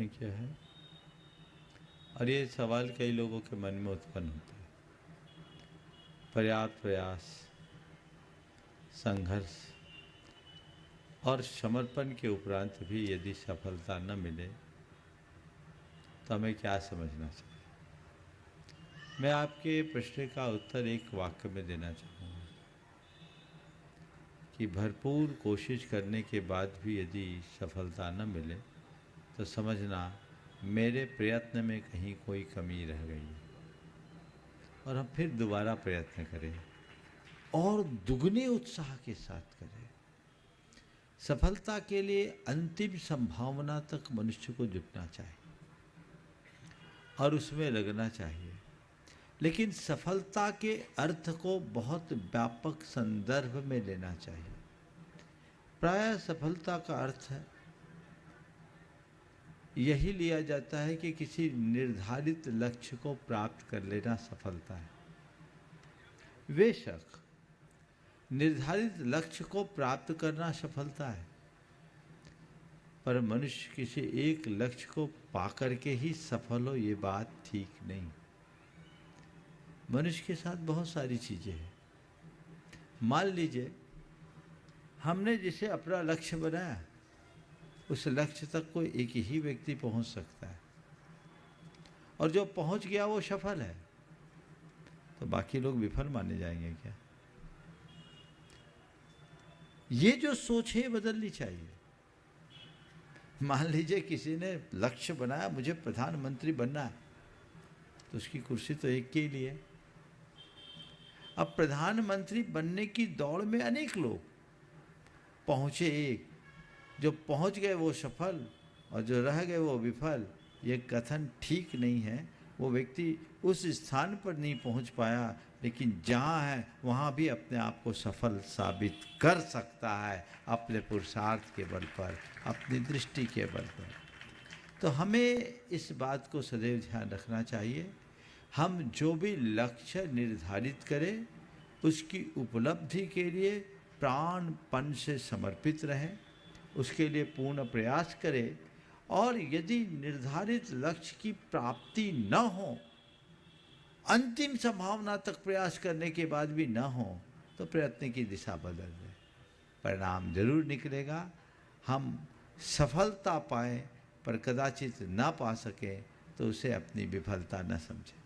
प्रश्न किया है और ये सवाल कई लोगों के मन में उत्पन्न होता है। पर्याप्त प्रयास, संघर्ष और समर्पण के उपरांत भी यदि सफलता न मिले तो हमें क्या समझना चाहिए? मैं आपके प्रश्न का उत्तर एक वाक्य में देना चाहूँगा कि भरपूर कोशिश करने के बाद भी यदि सफलता न मिले तो समझना मेरे प्रयत्न में कहीं कोई कमी रह गई है और हम फिर दोबारा प्रयत्न करें और दुगने उत्साह के साथ करें। सफलता के लिए अंतिम संभावना तक मनुष्य को जुटना चाहिए और उसमें लगना चाहिए, लेकिन सफलता के अर्थ को बहुत व्यापक संदर्भ में लेना चाहिए। प्रायः सफलता का अर्थ यही लिया जाता है कि किसी निर्धारित लक्ष्य को प्राप्त कर लेना सफलता है। बेशक निर्धारित लक्ष्य को प्राप्त करना सफलता है, पर मनुष्य किसी एक लक्ष्य को पाकर के ही सफल हो, ये बात ठीक नहीं। मनुष्य के साथ बहुत सारी चीज़ें हैं। मान लीजिए हमने जिसे अपना लक्ष्य बनाया, उस लक्ष्य तक कोई एक ही व्यक्ति पहुंच सकता है और जो पहुंच गया वो सफल है, तो बाकी लोग विफल माने जाएंगे क्या? ये जो सोच है बदलनी चाहिए। मान लीजिए किसी ने लक्ष्य बनाया मुझे प्रधानमंत्री बनना है, तो उसकी कुर्सी तो एक के लिए। अब प्रधानमंत्री बनने की दौड़ में अनेक लोग, पहुंचे एक, जो पहुंच गए वो सफल और जो रह गए वो विफल। ये कथन ठीक नहीं है। वो व्यक्ति उस स्थान पर नहीं पहुंच पाया, लेकिन जहाँ है वहाँ भी अपने आप को सफल साबित कर सकता है, अपने पुरुषार्थ के बल पर, अपनी दृष्टि के बल पर। तो हमें इस बात को सदैव ध्यान रखना चाहिए, हम जो भी लक्ष्य निर्धारित करें उसकी उपलब्धि के लिए प्राणपण से समर्पित रहें, उसके लिए पूर्ण प्रयास करें और यदि निर्धारित लक्ष्य की प्राप्ति न हो, अंतिम संभावना तक प्रयास करने के बाद भी न हो, तो प्रयत्न की दिशा बदल दें। परिणाम जरूर निकलेगा। हम सफलता पाएं पर कदाचित ना पा सकें तो उसे अपनी विफलता न समझें।